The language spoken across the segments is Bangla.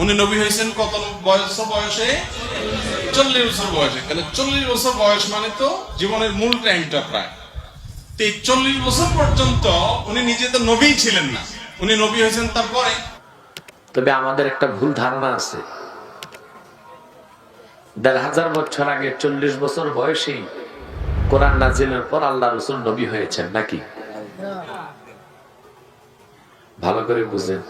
উনি নবী হয়েছেন কত বয়সে? 40 বছর বয়সে। তাহলে 40 বছর বয়স মানে তো জীবনের মূল টাইমটা প্রায়। তো 40 বছর পর্যন্ত উনি নিজে তো নবী ছিলেন না, উনি নবী হয়েছেন তারপরে। তবে আমাদের একটা ভুল ধারণা আছে, ১৫০০ বছর আগে 40 বছর বয়সেই কোরআন নাজিলের পর আল্লাহ রাসূল নবী হয়েছেন নাকি? ভালো করে বুঝেন,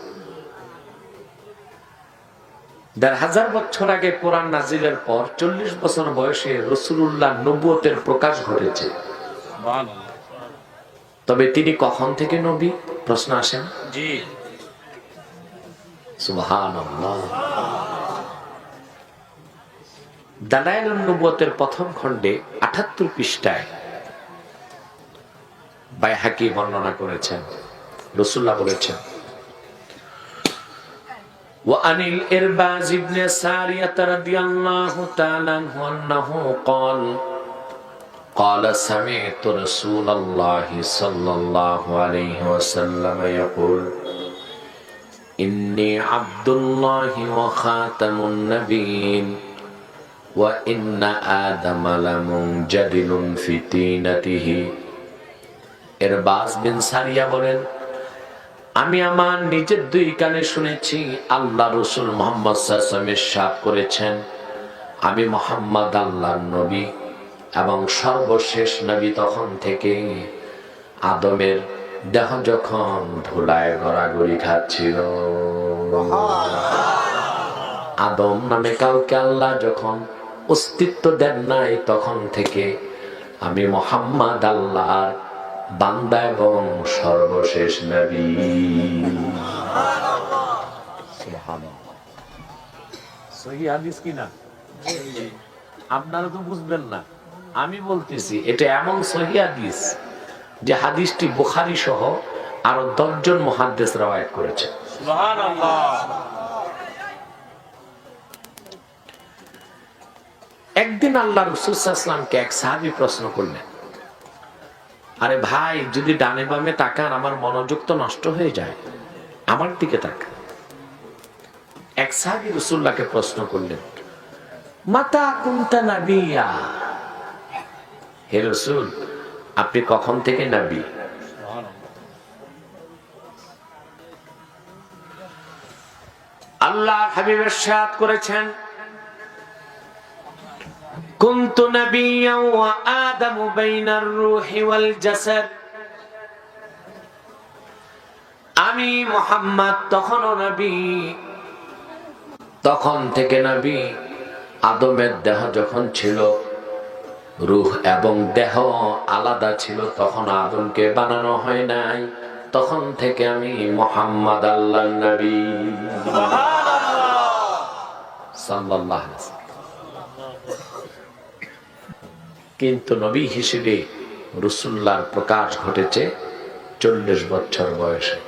১৫০০ বছর আগে কোরআন নাজিলের পর 40 বছর বয়সে রাসূলুল্লাহ নবুয়তের প্রকাশ ঘটেছে। তবে তিনি কখন থেকে নবী প্রশ্ন আসেন? জি, সুবহানাল্লাহ। দালাইলুন নবুয়তের প্রথম খণ্ডে ৭৮ পৃষ্ঠায় বাইহাকি বর্ণনা করেছেন, রাসূলুল্লাহ বলেছেন, وعن الإرباز بن سارية رضي الله تعالى عنه أنه قال سمعت رسول الله صلى الله عليه وسلم يقول إني عبد الله وخاتم النبيين وإن آدم لمنجدل في طينته। ইরবাজ বিন সারিয়া বলেন, আমি আমার নিজের দুই কানে শুনেছি আল্লাহ রাসূল মুহাম্মদ সাল্লাল্লাহু আলাইহি ওয়াসাল্লাম ইরশাদ করেছেন, আমি মুহাম্মদ আল্লাহর নবী এবং সর্বশেষ নবী তখন থেকে আদমের দেহ যখন ধুলায় গড়াগড়ি খাচ্ছিল, আদম নামে কাউকে আল্লাহ যখন অস্তিত্ব দেন নাই তখন থেকে আমি মুহাম্মদ আল্লাহর বান্দা এবং সর্বশেষ নবী। সুবহানাল্লাহ। সহিহ হাদিস কি না? আপনারা তো বুঝবেন না, আমি বলতেছি এটা এমন সহিহ হাদিস যে হাদিসটি বুখারী সহ আরো 10 জন মুহাদ্দিস রওয়ায়াত করেছে। সুবহানাল্লাহ। একদিন আল্লাহ রাসূল সাল্লাল্লাহু আলাইহি ওয়াসাল্লামকে এক সাহাবী প্রশ্ন করলেন, আরে ভাই, যদি ডানে বামে তাকান আমার মনোযোগ তো নষ্ট হয়ে যায়, আমার দিকে তাকান। এক সাহাবী রাসূলুল্লাহকে প্রশ্ন করলেন, মাতা কুনতা নাবিয়্যা, হে রাসূল আপনি কখন থেকে নবী? আল্লাহ হাবিব ইরশাদ করেছেন, কুনতু নাবিয়্যা ওয়া আদামু বাইনার রূহি ওয়াল জাসাদ, আমি মুহাম্মদ তখনও নবী, তখন থেকে নবী। আদমের দেহ যখন ছিল, রূহ এবং দেহ আলাদা ছিল, তখন আদমকে বানানো হয় নাই, তখন থেকে আমি মুহাম্মদ আল্লাহর নবী। সুবহানাল্লাহ সাল্লাল্লাহু আলাইহি ওয়াসাল্লাম। কিন্তু নবী হিসেবে রাসূলুল্লাহর প্রকাশ ঘটেছে 40 বছর বয়সে।